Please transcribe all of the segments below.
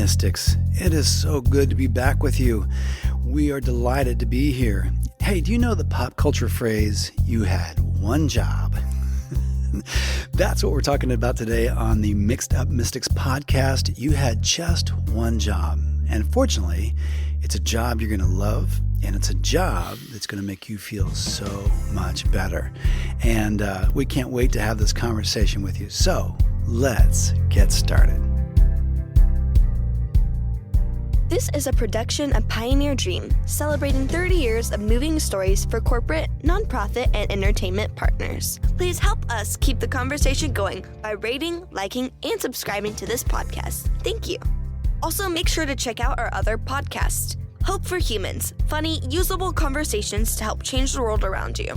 Mystics, it is so good to be back with you. We are delighted to be here. Hey, do you know the pop culture phrase, you had one job? That's what we're talking about today on the Mixed Up Mystics podcast. You had just one job. And fortunately, it's a job you're going to love, and it's a job that's going to make you feel so much better. And we can't wait to have this conversation with you. So let's get started. This is a production of Pioneer Dream, celebrating 30 years of moving stories for corporate, nonprofit, and entertainment partners. Please help us keep the conversation going by rating, liking, and subscribing to this podcast. Thank you. Also, make sure to check out our other podcast, Hope for Humans, funny, usable conversations to help change the world around you.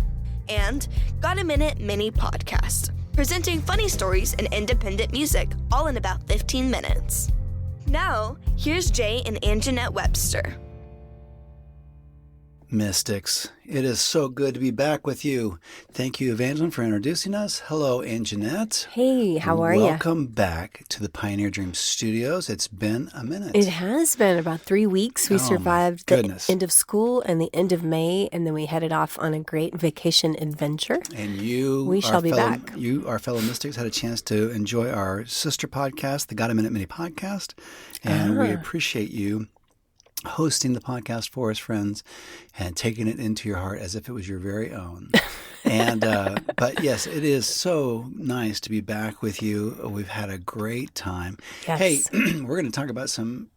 And Got a Minute Mini Podcast, presenting funny stories and independent music, all in about 15 minutes. Now, here's Jay and Anjanette Webster. Mystics, it is so good to be back with you. Thank you, Evangeline, for introducing us. Hello, Anjanette. Hey, how are you? Welcome back to the Pioneer Dream Studios. It's been a minute. It has been about 3 weeks. We survived the end of school and the end of May, and then we headed off on a great vacation adventure. And we shall be back. You, our fellow mystics, had a chance to enjoy our sister podcast, the Got a Minute Mini Podcast, and we appreciate you hosting the podcast for us, friends, and taking it into your heart as if it was your very own. And but yes, it is so nice to be back with you. We've had a great time. Yes. Hey, we're going to talk about some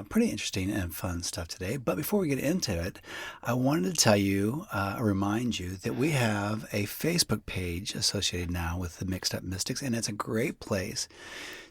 pretty interesting and fun stuff today. But before we get into it, I wanted to tell you, remind you that we have a Facebook page associated now with the Mixed Up Mystics, and it's a great place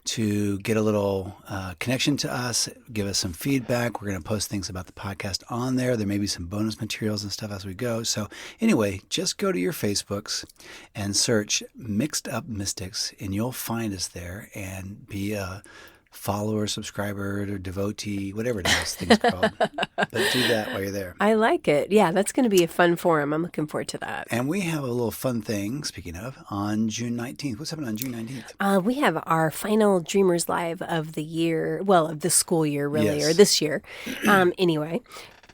to get a little connection to us, give us some feedback. We're going to post things about the podcast on there. There may be some bonus materials and stuff as we go. So anyway, just go to your Facebooks and search Mixed Up Mystics, and you'll find us there and be a follower, subscriber, or devotee, whatever it is, things called. But do that while you're there. I like it. Yeah, that's going to be a fun forum. I'm looking forward to that. And we have a little fun thing, speaking of, on June 19th. What's happening on June 19th? We have our final Dreamers Live of the year, well, of the school year, really, Yes. or this year. Anyway,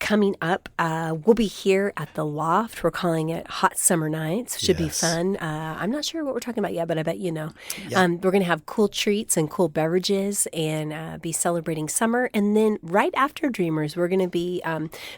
coming up, we'll be here at the Loft. We're calling it Hot Summer Nights. Should be Yes. fun. I'm not sure what we're talking about yet, but I bet you know. Yeah. We're going to have cool treats and cool beverages and be celebrating summer. And then right after Dreamers, we're going to be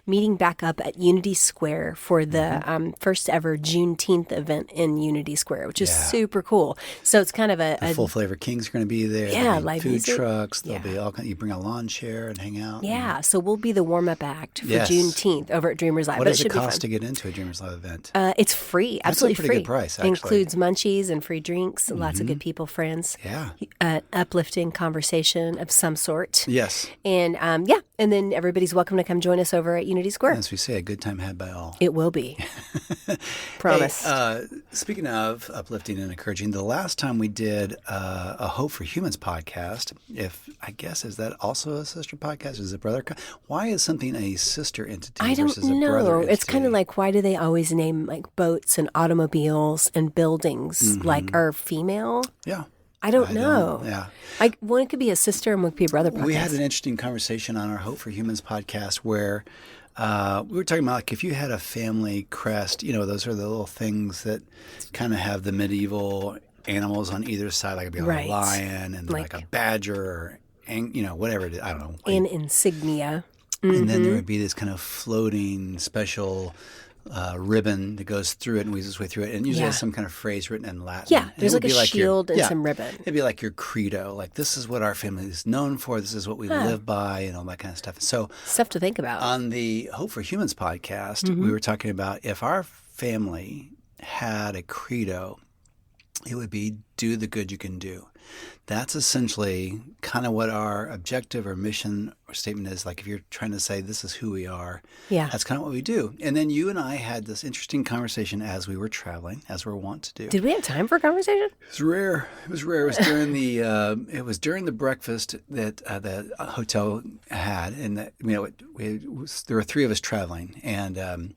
meeting back up at Unity Square for the first ever Juneteenth event in Unity Square, which is super cool. So it's kind of The a Full Flavor Kings are going to be there. Yeah, There'll be live food music. trucks. There'll Yeah. be all kind. You bring a lawn chair and hang out. yeah. So we'll be the warm-up act for Yes. Juneteenth over at Dreamers Live. What But does it it should cost to be get into a Dreamers Live event? fun. It's free, That's a absolutely pretty free. good price, actually. Includes munchies and free drinks, lots of good people, friends. Yeah. Uplifting conversation of some sort. Yes. And and then everybody's welcome to come join us over at Unity Square. As we say, a good time had by all. It will be. Promise. Hey, speaking of uplifting and encouraging, the last time we did a Hope for Humans podcast, is that also a sister podcast? Is it brother? Why is something a sister entity I don't versus a brother know. entity? It's kind of like, why do they always name like boats and automobiles and buildings like are female? Yeah. I don't know. Yeah. Like one could be a sister and one could be a brother podcast. We had an interesting conversation on our Hope for Humans podcast where we were talking about like if you had a family crest, those are the little things that kind of have the medieval animals on either side, like a Right. lion and like a badger or whatever it is. I don't know. An insignia. And then there would be this kind of floating special ribbon that goes through it and weaves its way through it, and usually has some kind of phrase written in Latin. Yeah, And there's it would like a be shield and some ribbon. It'd be like your credo, like this is what our family is known for, this is what we live by, and all that kind of stuff. So Stuff to think about. on the Hope for Humans podcast, we were talking about if our family had a credo, it would be do the good you can do. That's essentially kind of what our objective or mission or statement is. Like if you're trying to say this is who we are, that's kind of what we do. And then you and I had this interesting conversation as we were traveling, as we're wont to do. Did we have time for a conversation? It was rare. It was during the breakfast that the hotel had, and that there were three of us traveling, and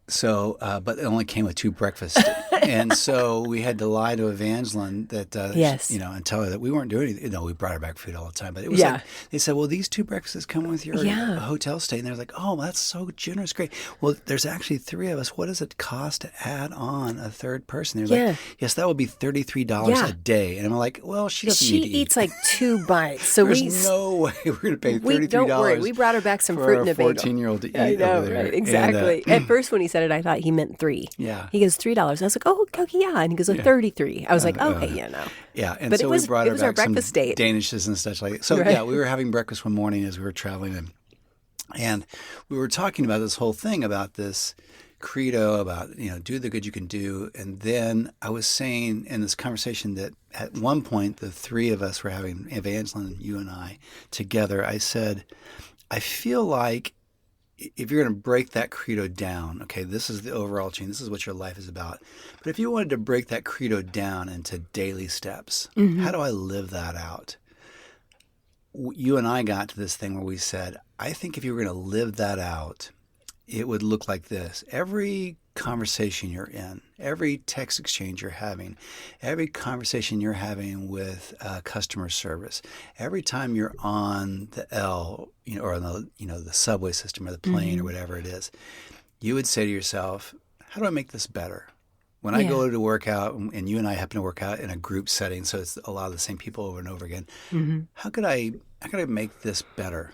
so but it only came with two breakfasts And so we had to lie to Evangeline that, Yes. and tell her that we weren't doing anything. No, we brought her back food all the time. But it was Yeah. like, they said, well, these 2 breakfasts come with your Yeah. hotel stay. And they're like, oh, that's so generous. Great. Well, there's actually 3 of us. What does it cost to add on a 3rd person? They're Yeah. like, yes, that would be $33 Yeah. a day. And I'm like, well, she doesn't She need to eats eat. like 2 bites. So There's no way we're going to pay $33 we don't worry. We brought her back some for fruit a and a bagel. 14-year-old to eat I know, over there. right? And, Exactly. At first, when he said it, I thought he meant 3. Yeah. He goes $3. I was like, oh, okay, yeah. And he goes, 33. I was like, okay, yeah, no. yeah, and But so it was- we brought it her was our back some breakfast date. Danishes and such like that. So Right. yeah, we were having breakfast one morning as we were traveling, and we were talking about this whole thing about this credo about do the good you can do, and then I was saying in this conversation that at one point the 3 of us were having, Evangeline, you and I together. I said, I feel like if you're going to break that credo down, okay, this is the overall chain, this is what your life is about. But if you wanted to break that credo down into daily steps, how do I live that out? You and I got to this thing where we said, I think if you were going to live that out, it would look like this. Every conversation you're in, every text exchange you're having, every conversation you're having with customer service, every time you're on the L, or on the subway system or the plane or whatever it is, you would say to yourself, how do I make this better? When I go to work out, and you and I happen to work out in a group setting, so it's a lot of the same people over and over again, how could I make this better?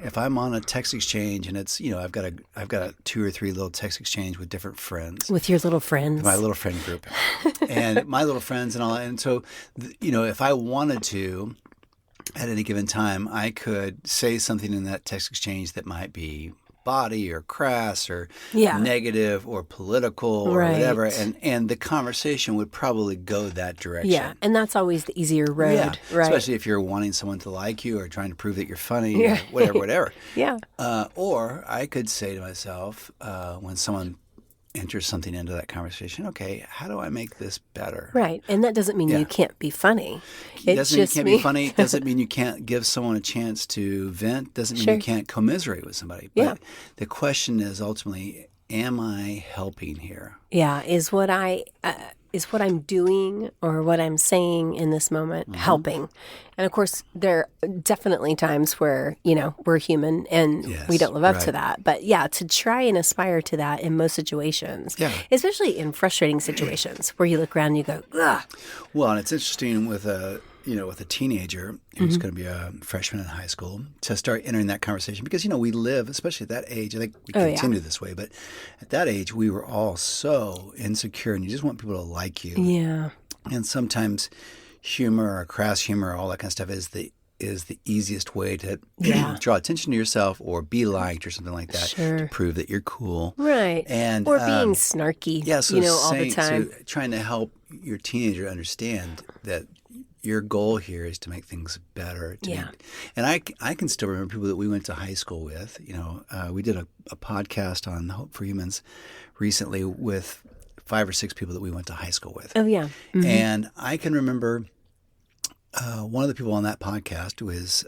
If I'm on a text exchange and it's, I've got a 2 or 3 little text exchange with different friends. With your little friends. My little friend group. And my little friends and all that. And so, if I wanted to, at any given time, I could say something in that text exchange that might be body or crass or negative or political or whatever, and the conversation would probably go that direction. Yeah, and that's always the easier road, Yeah, right? especially if you're wanting someone to like you or trying to prove that you're funny or whatever. Yeah. Or I could say to myself, when someone enters something into that conversation, okay, how do I make this better? Right, and that doesn't mean you can't be funny. It doesn't mean you can't be funny. Doesn't mean you can't give someone a chance to vent. Doesn't mean you can't commiserate with somebody. But the question is ultimately, am I helping here? Yeah, is what I'm doing or what I'm saying in this moment helping? And of course, there are definitely times where, we're human and we don't live up to that. But yeah, to try and aspire to that in most situations, especially in frustrating situations where you look around and you go, ugh. Well, and it's interesting with a teenager who's going to be a freshman in high school to start entering that conversation because, we live, especially at that age, I think we continue this way, but at that age, we were all so insecure and you just want people to like you. Yeah. And sometimes humor or crass humor, all that kind of stuff is the easiest way to draw attention to yourself or be liked or something like that to prove that you're cool. Right. And or being snarky, all the time. So trying to help your teenager understand that your goal here is to make things better. And I can still remember people that we went to high school with. We did a podcast on Hope for Humans recently with 5 or 6 people that we went to high school with. Oh, yeah. Mm-hmm. And I can remember one of the people on that podcast was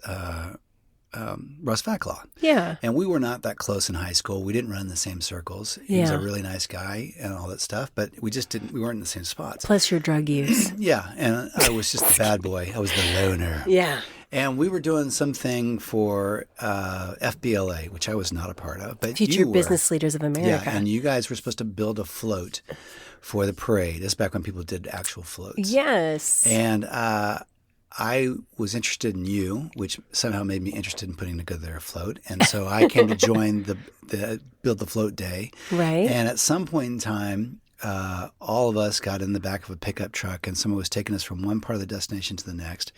Russ Vaclaw. Yeah. And we were not that close in high school. We didn't run in the same circles. He was a really nice guy and all that stuff, but we weren't in the same spots. Plus your drug use. Yeah. And I was just the bad boy. I was the loner. Yeah. And we were doing something for FBLA, which I was not a part of. But Future Business Leaders of America. Yeah, and you guys were supposed to build a float for the parade. This is back when people did actual floats. Yes. And I was interested in you, which somehow made me interested in putting together a float. And so I came to join the Build the Float Day. Right. And at some point in time, all of us got in the back of a pickup truck and someone was taking us from one part of the destination to the next.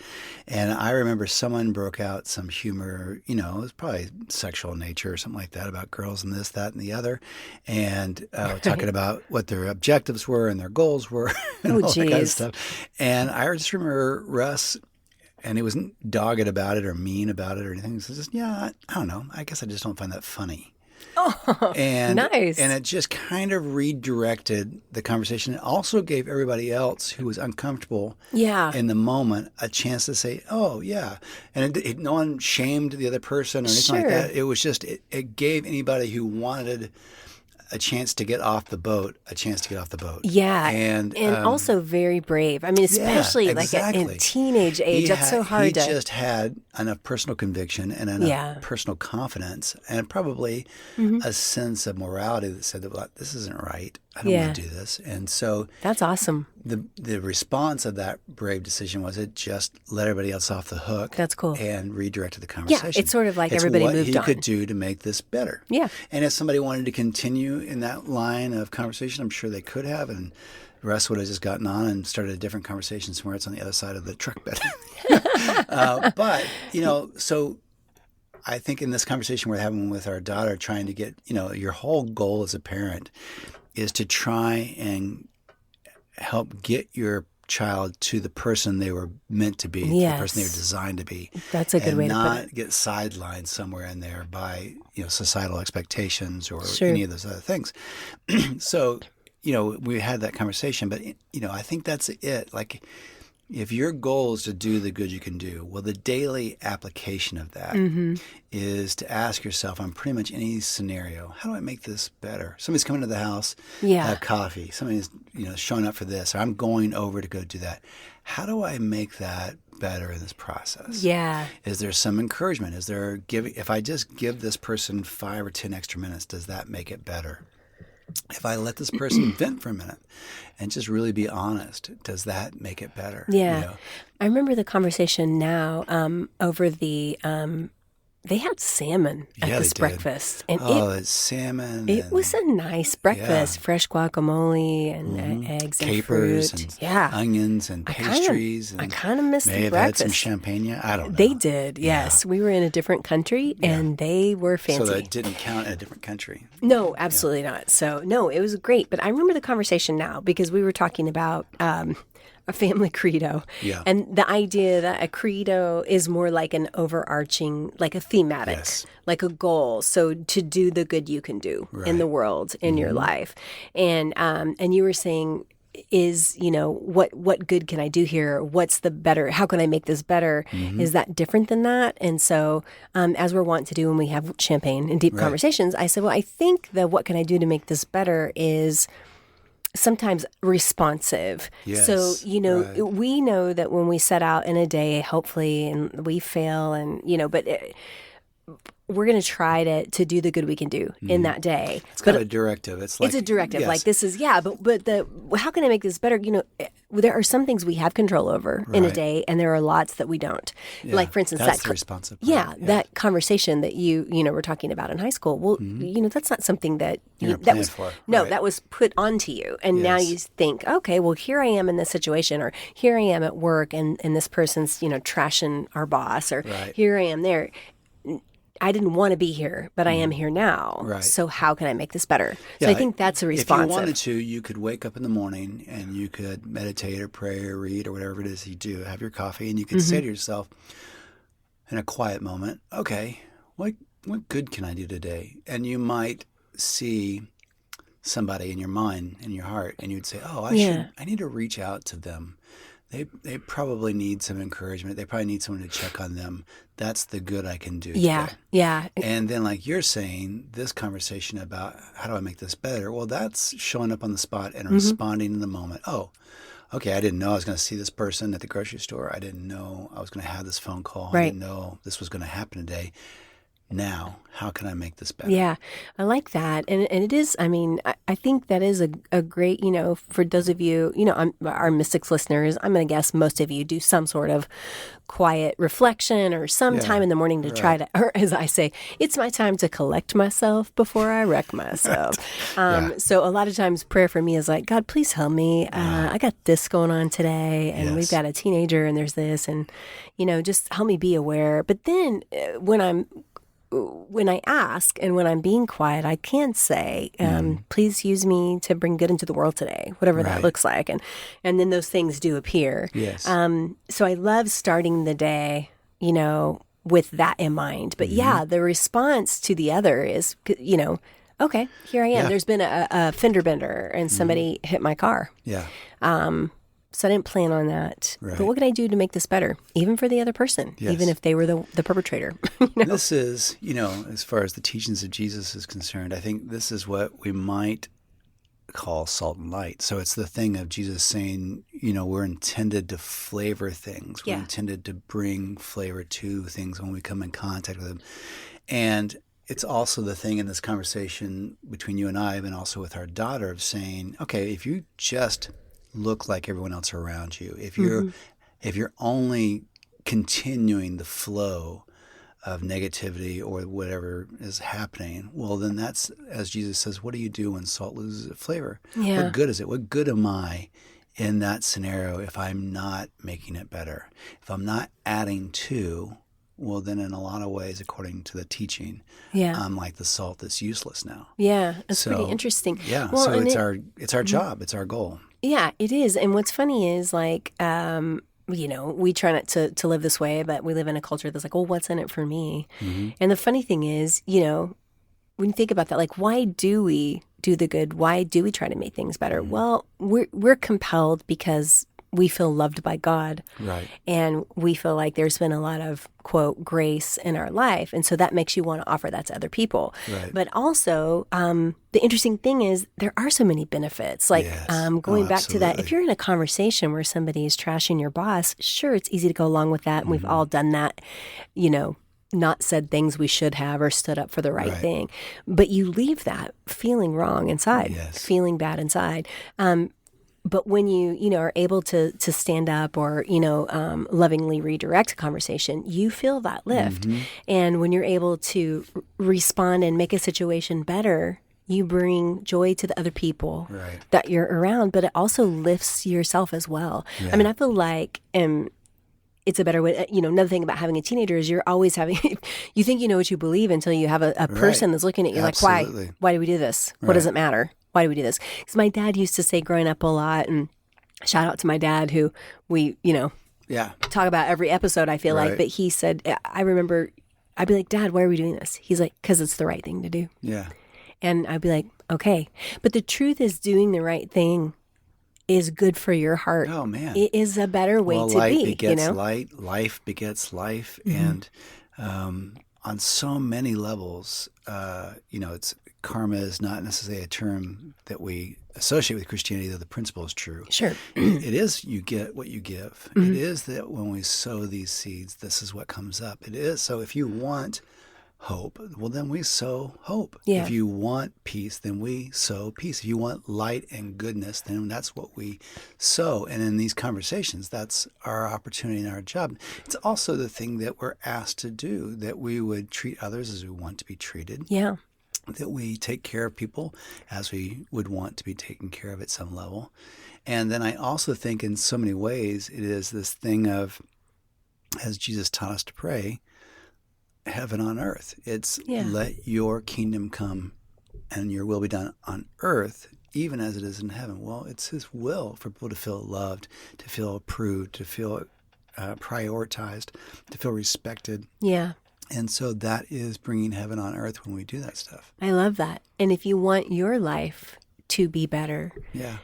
And I remember someone broke out some humor, it was probably sexual in nature or something like that about girls and this, that, and the other. And talking about what their objectives were and their goals were and all that kind of stuff. And I just remember Russ, and he wasn't dogged about it or mean about it or anything. He says, I don't know. I guess I just don't find that funny. Oh, and, nice. And it just kind of redirected the conversation. It also gave everybody else who was uncomfortable in the moment a chance to say, oh, yeah. And no one shamed the other person or anything like that. It was just, it gave anybody who wanted a chance to get off the boat, Yeah. And also very brave. I mean, especially like exactly. in teenage age, that's so hard he to. just had enough personal conviction and enough personal confidence and probably a sense of morality that said, well, this isn't right. I don't want to do this. And so that's awesome. The response of that brave decision was it just let everybody else off the hook. That's cool. And redirected the conversation. Yeah, it's sort of like everybody moved on. It's what he could do to make this better. Yeah. And if somebody wanted to continue in that line of conversation, I'm sure they could have. And the rest would have just gotten on and started a different conversation somewhere else on the other side of the truck bed. But, so I think in this conversation we're having with our daughter, trying to get, your whole goal as a parent is to try and help get your child to the person they were meant to be, the person they were designed to be. That's a good way to put it. And not get sidelined somewhere in there by, societal expectations or any of those other things. So, we had that conversation, but, I think that's it. Like, if your goal is to do the good you can do, well, the daily application of that is to ask yourself on pretty much any scenario, how do I make this better? Somebody's coming to the house, have coffee. Somebody's, showing up for this, or I'm going over to go do that. How do I make that better in this process? Yeah. Is there some encouragement? Is there if I just give this person 5 or 10 extra minutes, does that make it better? If I let this person vent for a minute and just really be honest, does that make it better? Yeah. I remember the conversation now over the they had salmon at this breakfast. And it's salmon. It was a nice breakfast. Fresh guacamole and eggs and capers fruit. And onions and pastries. I kind of missed the may have breakfast. had some champagne. I don't know. They did, yes. We were in a different country and they were fancy. So that didn't count in a different country. No, absolutely not. So, no, it was great. But I remember the conversation now because we were talking about a family credo. Yeah. And the idea that a credo is more like an overarching, like a thematic, like a goal. So to do the good you can do in the world, in your life. And you were saying is, what good can I do here? What's the better? How can I make this better? Is that different than that? And so as we're wont to do when we have champagne and deep conversations, I said, well, I think that what can I do to make this better is sometimes responsive. Yes, so, we know that when we set out in a day, hopefully, and we fail and, but we're going to try to do the good we can do in that day. It's kind of a directive. It's a directive. Yes. Like this is, but how can I make this better? There are some things we have control over in a day, and there are lots that we don't. Yeah, like, for instance, that's the responsive part. Yeah, that conversation that you were talking about in high school. Well, that's not something that that was for. That was put onto you, and now you think, okay, well, here I am in this situation, or here I am at work, and this person's trashing our boss, or here I am there. I didn't want to be here, but I am here now. Right. So how can I make this better? So I think that's a responsive. If you wanted to, you could wake up in the morning and you could meditate or pray or read or whatever it is you do, have your coffee, and you could say to yourself in a quiet moment, okay, what good can I do today? And you might see somebody in your mind, in your heart, and you'd say, oh, I need to reach out to them. They probably need some encouragement. They probably need someone to check on them. That's the good I can do today. Yeah. And then, like you're saying, this conversation about how do I make this better? Well, that's showing up on the spot and responding in the moment. Oh, okay, I didn't know I was going to see this person at the grocery store. I didn't know I was going to have this phone call. I didn't know this was going to happen today. Now, how can I make this better? Yeah, I like that. And it is, I think that is a great, for those of you, our Mystics listeners, I'm going to guess most of you do some sort of quiet reflection or some time in the morning to try to, or as I say, it's my time to collect myself before I wreck myself. So a lot of times prayer for me is like, God, please help me. I got this going on today and we've got a teenager and there's this and, just help me be aware. But then when I ask and when I'm being quiet, I can say, please use me to bring good into the world today, whatever that looks like. And then those things do appear. Yes. So I love starting the day, with that in mind. But the response to the other is, okay, here I am. Yeah. There's been a fender bender and somebody hit my car. Yeah. So I didn't plan on that. Right. But what can I do to make this better, even for the other person, Yes. even if they were the perpetrator? You know? This is, as far as the teachings of Jesus is concerned, I think this is what we might call salt and light. So it's the thing of Jesus saying, we're intended to flavor things. We're Yeah. intended to bring flavor to things when we come in contact with them. And it's also the thing in this conversation between you and I, and also with our daughter, of saying, okay, if you just look like everyone else around you, if you're only continuing the flow of negativity or whatever is happening, well, then that's, as Jesus says, what do you do when salt loses its flavor? Yeah. What good is it? What good am I in that scenario if I'm not making it better? If I'm not adding to, well, then in a lot of ways, according to the teaching, Yeah. I'm like the salt that's useless now. Yeah. It's So, pretty interesting. Yeah. Well, So and it's our job. It's our goal. Yeah, it is. And what's funny is we try not to live this way, but we live in a culture that's like, well, what's in it for me? Mm-hmm. And the funny thing is, when you think about that, like, why do we do the good? Why do we try to make things better? Mm-hmm. Well, we're compelled because we feel loved by God. Right. And we feel like there's been a lot of, quote, grace in our life. And so that makes you want to offer that to other people. Right. But also, the interesting thing is there are so many benefits. Like Yes. going back to that, Absolutely. if you're in a conversation where somebody is trashing your boss, sure, it's easy to go along with that. And we've Mm-hmm. all done that, not said things we should have or stood up for the right Right. thing. But you leave that feeling wrong inside, Yes. feeling bad inside. But when you are able to stand up or, lovingly redirect a conversation, you feel that lift. Mm-hmm. And when you're able to respond and make a situation better, you bring joy to the other people Right. that you're around, but it also lifts yourself as well. Yeah. I mean, I feel like it's a better way. Another thing about having a teenager is you're always having, you think you know what you believe until you have a person that's looking at you Absolutely. like, why do we do this? What does Right. it matter? Why do we do this? Because my dad used to say growing up a lot, and shout out to my dad who we, Yeah. talk about every episode, I feel like, Right. but he said, I remember, I'd be like, Dad, why are we doing this? He's like, because it's the right thing to do. Yeah. And I'd be like, okay. But the truth is doing the right thing is good for your heart. Oh, man. It is a better way Well, to light be, begets light, life begets life, Mm-hmm. and on so many levels, it's karma is not necessarily a term that we associate with Christianity, though the principle is true. Sure. It is you get what you give. Mm-hmm. It is that when we sow these seeds, this is what comes up. It is. So if you want hope, well, then we sow hope. Yeah. If you want peace, then we sow peace. If you want light and goodness, then that's what we sow. And in these conversations, that's our opportunity and our job. It's also the thing that we're asked to do, that we would treat others as we want to be treated, Yeah. that we take care of people as we would want to be taken care of at some level. And then I also think in so many ways, it is this thing of, as Jesus taught us to pray, heaven on earth. It's Yeah. let your kingdom come and your will be done on earth, even as it is in heaven. Well, it's his will for people to feel loved, to feel approved, to feel prioritized, to feel respected. Yeah. And so that is bringing heaven on earth when we do that stuff. I love that. And if you want your life to be better, Yeah.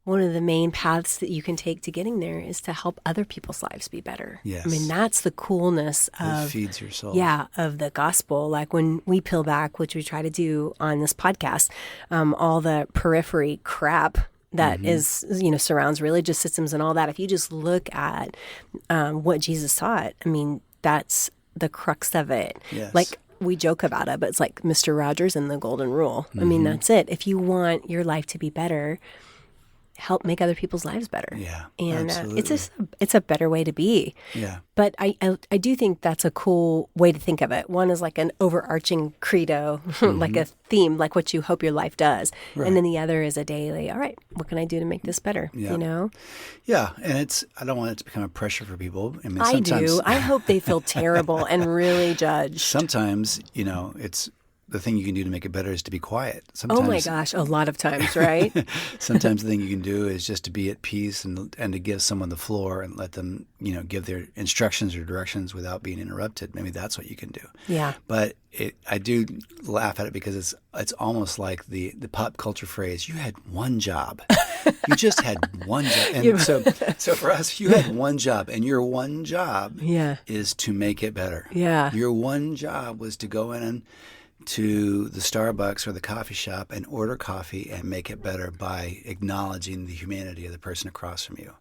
one of the main paths that you can take to getting there is to help other people's lives be better. Yes. I mean, that's the coolness It of feeds your soul. of the gospel. Like when we peel back, which we try to do on this podcast, all the periphery crap that is, surrounds religious systems and all that. If you just look at what Jesus taught, I mean, that's the crux of it. Yes. Like we joke about it, but it's like Mr. Rogers and the Golden Rule. I mean, that's it. If you want your life to be better, help make other people's lives better. Yeah, And absolutely. it's a better way to be. Yeah. But I do think that's a cool way to think of it. One is like an overarching credo, like a theme, like what you hope your life does. Right. And then the other is a daily, all right, what can I do to make this better? Yeah. Yeah, and I don't want it to become a pressure for people. I mean, I sometimes, do. I hope they feel terrible and really judged. sometimes, it's the thing you can do to make it better is to be quiet. Oh Sometimes, my gosh, a lot of times, right? sometimes the thing you can do is just to be at peace and to give someone the floor and let them, give their instructions or directions without being interrupted. Maybe that's what you can do. Yeah. But I do laugh at it because it's almost like the pop culture phrase, you had one job. You just had one job. And so for us, you had one job, and your one job is to make it better. Yeah. Your one job was to go in to the Starbucks or the coffee shop and order coffee and make it better by acknowledging the humanity of the person across from you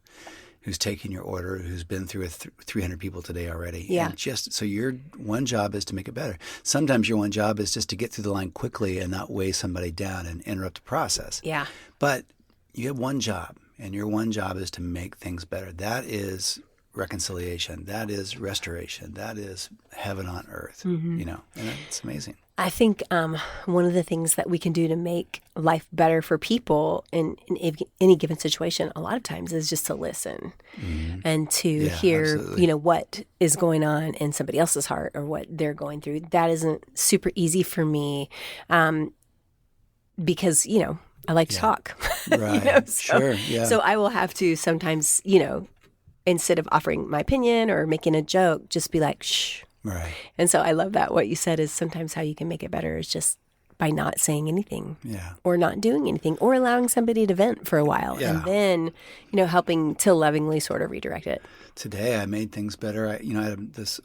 who's taking your order, who's been through 300 people today already. Yeah. And so your one job is to make it better. Sometimes your one job is just to get through the line quickly and not weigh somebody down and interrupt the process. Yeah. But you have one job, and your one job is to make things better. That is reconciliation. That is restoration. That is heaven on earth, and it's amazing. I think one of the things that we can do to make life better for people in any given situation, a lot of times, is just to listen and to hear, absolutely. What is going on in somebody else's heart or what they're going through. That isn't super easy for me because, I like to talk. Right. Sure. Yeah. So I will have to sometimes, instead of offering my opinion or making a joke, just be like, shh. Right. And so I love that. What you said is sometimes how you can make it better is just by not saying anything or not doing anything or allowing somebody to vent for a while and then, helping to lovingly sort of redirect it. Today I made things better. I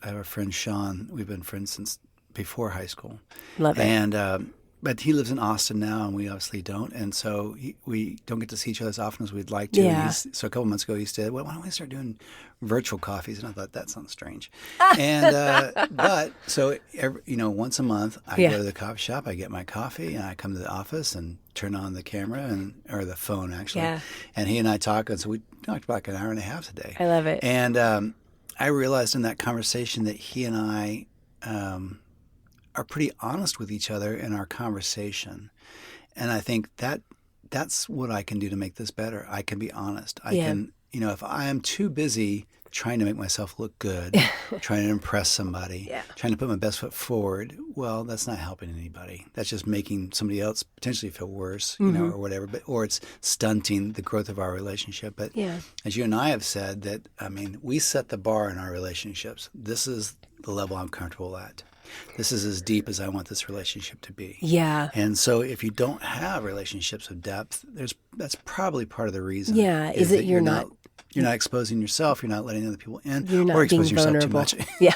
have a friend, Sean. We've been friends since before high school. Love it. And, but he lives in Austin now, and we obviously don't. And so we don't get to see each other as often as we'd like to. Yeah. So a couple months ago, he said, well, why don't we start doing virtual coffees? And I thought, that sounds strange. And but so, once a month, I go to the coffee shop, I get my coffee, and I come to the office and turn on the camera or the phone, actually. Yeah. And he and I talk. And so we talked about an hour and a half today. I love it. And I realized in that conversation that he and I are pretty honest with each other in our conversation. And I think that's what I can do to make this better. I can be honest. I can, if I am too busy trying to make myself look good, trying to impress somebody, trying to put my best foot forward, well, that's not helping anybody. That's just making somebody else potentially feel worse, or whatever, or it's stunting the growth of our relationship. But as you and I have said that, we set the bar in our relationships. This is the level I'm comfortable at. This is as deep as I want this relationship to be. Yeah. And so if you don't have relationships of depth, that's probably part of the reason. Yeah. Is it you're not exposing yourself, you're not letting other people in, you're not or exposing being yourself vulnerable. too much. Yeah.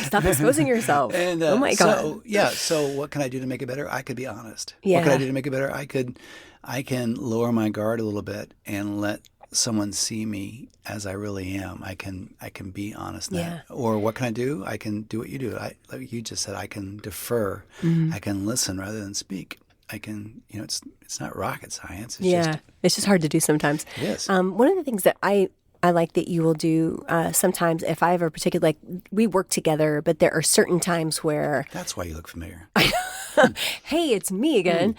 Stop exposing yourself. And, oh my God. So what can I do to make it better? I could be honest. Yeah. What can I do to make it better? I can lower my guard a little bit and let someone see me as I really am. I can be honest in that. Or what can I do? I can do what you do. Like you just said, I can defer. I can listen rather than speak. I can, it's not rocket science. It's just hard to do sometimes. It is. One of the things that I like that you will do sometimes if I have a particular, we work together, but there are certain times where. That's why you look familiar. Hey, it's me again.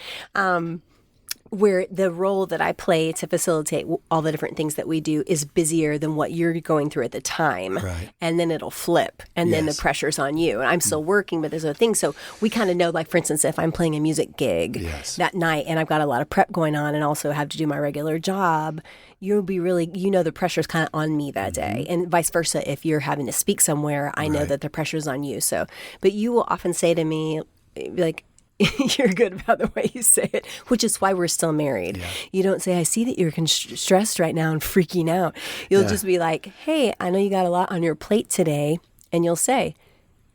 Where the role that I play to facilitate all the different things that we do is busier than what you're going through at the time. Right. And then it'll flip. And then the pressure's on you. And I'm still working, but there's other things. So we kind of know, like, for instance, if I'm playing a music gig that night and I've got a lot of prep going on and also have to do my regular job, you'll be really, the pressure's kind of on me that day. And vice versa, if you're having to speak somewhere, I know that the pressure's on you. So, but you will often say to me, like, you're good about the way you say it, which is why we're still married. Yeah. You don't say, I see that you're stressed right now and freaking out. You'll just be like, hey, I know you got a lot on your plate today. And you'll say,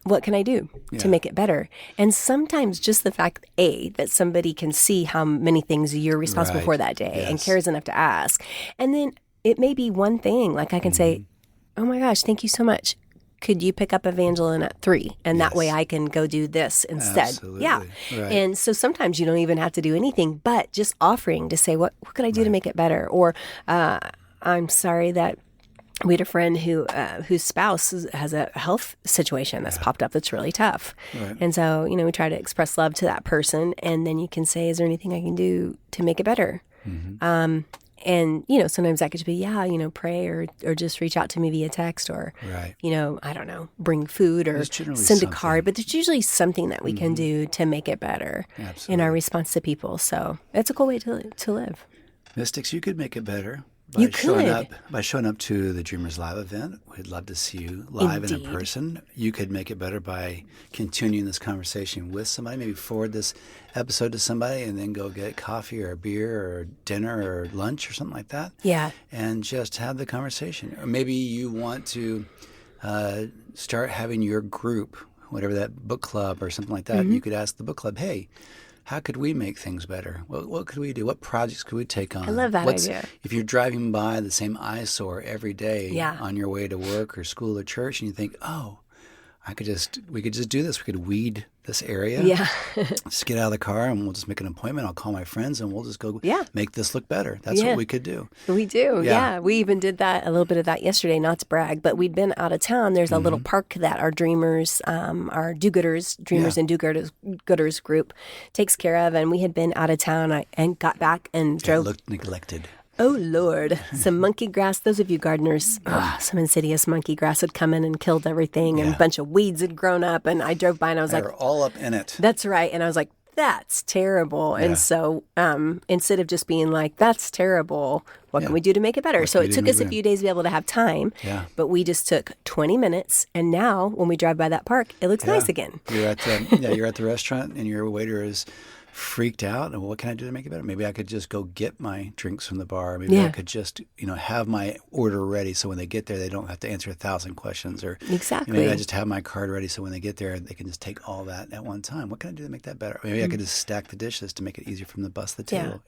what can I do to make it better? And sometimes just the fact, that somebody can see how many things you're responsible for that day and cares enough to ask. And then it may be one thing. Like I can say, oh my gosh, thank you so much. Could you pick up Evangeline at 3? And that way I can go do this instead. Absolutely. Yeah. Right. And so sometimes you don't even have to do anything, but just offering to say, what could I do to make it better? Or I'm sorry that we had a friend whose spouse has a health situation that's popped up that's really tough. Right. And so, we try to express love to that person. And then you can say, is there anything I can do to make it better? And, sometimes that could be, pray or just reach out to me via text or, Right. I don't know, bring food or There's generally send a something. card. But there's usually something that we can do to make it better in Absolutely. our response to people. So it's a cool way to live. Mystics, you could make it better by You showing up to the Dreamers Live event. We'd love to see you live and in Indeed. person. You could make it better by continuing this conversation with somebody. Maybe forward this episode to somebody and then go get coffee or a beer or dinner or lunch or something like that. Yeah. And just have the conversation. Or maybe you want to start having your group, whatever that book club or something like that. You could ask the book club, hey, how could we make things better? What could we do? What projects could we take on? I love that idea. If you're driving by the same eyesore every day Yeah. on your way to work or school or church, and you think, oh, we could just do this. We could weed this area. Yeah. Just get out of the car and we'll just make an appointment. I'll call my friends and we'll just go Yeah. make this look better. That's Yeah. what we could do. We do, Yeah. yeah. We even did a little bit of that yesterday, not to brag, but we'd been out of town. There's a little park that our dreamers, our do-gooders, Dreamers Yeah. and Do-gooders group takes care of. And we had been out of town and got back and It drove. looked neglected. Oh, Lord. Some monkey grass. Those of you gardeners, some insidious monkey grass had come in and killed everything. And Yeah. a bunch of weeds had grown up. And I drove by and I was like, They're all up in it. that's right. And I was like, that's terrible. Yeah. And so instead of just being like, that's terrible, what Yeah. can we do to make it better? What So can we it do took to us make a it few days to be able to have time. Yeah. But we just took 20 minutes. And now when we drive by that park, it looks nice again. You're at the restaurant and your waiter is freaked out. And what can I do to make it better? Maybe I could just go get my drinks from the bar. Maybe I Yeah. could just have my order ready so when they get there they don't have to answer 1,000 questions. Or Exactly. maybe I just have my card ready so when they get there they can just take all that at one time. What can I do to make that better? Maybe I could just stack the dishes to make it easier from the bus to the table.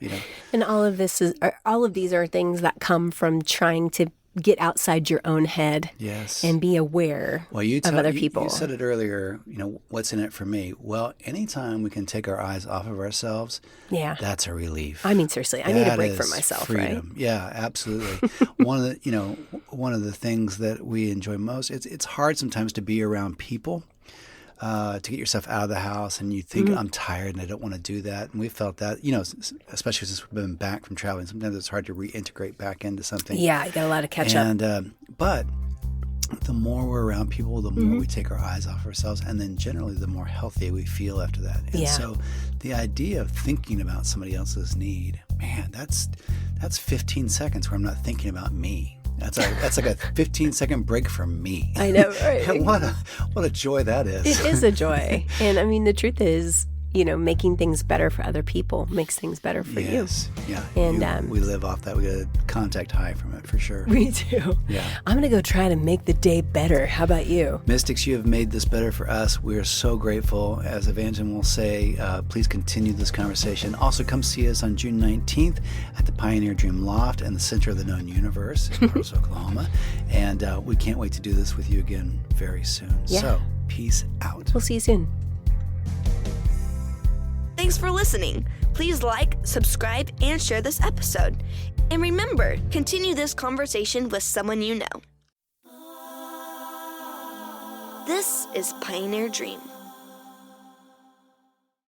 And all of these are things that come from trying to get outside your own head Yes. and be aware Well, you of other you people. said it earlier, what's in it for me? Well, anytime we can take our eyes off of ourselves, Yeah. that's a relief. I mean, seriously, I need a That break from is myself, freedom. right? Yeah, absolutely. one of the things that we enjoy most, it's hard sometimes to be around people. To get yourself out of the house and you think, I'm tired and I don't want to do that. And we felt that, especially since we've been back from traveling, sometimes it's hard to reintegrate back into something. Yeah, I got a lot of catch up. And, but the more we're around people, the more we take our eyes off ourselves. And then generally the more healthy we feel after that. And Yeah. so the idea of thinking about somebody else's need, man, that's 15 seconds where I'm not thinking about me. That's like a 15-second break from me. I know, right? And what a joy that is. It is a joy. And I mean, the truth is, making things better for other people makes things better for Yes. Yeah. And, we live off that. We get a contact high from it for sure. you. Me too. Yeah. I'm going to go try to make the day better. How about you? Mystics, you have made this better for us. We are so grateful. As Evangeline will say, please continue this conversation. Also, come see us on June 19th at the Pioneer Dream Loft and the Center of the Known Universe in Paros, Oklahoma. And we can't wait to do this with you again very soon. Yeah. So, peace out. We'll see you soon. Thanks for listening. Please like, subscribe, and share this episode. And remember, continue this conversation with someone you know. This is Pioneer Dream.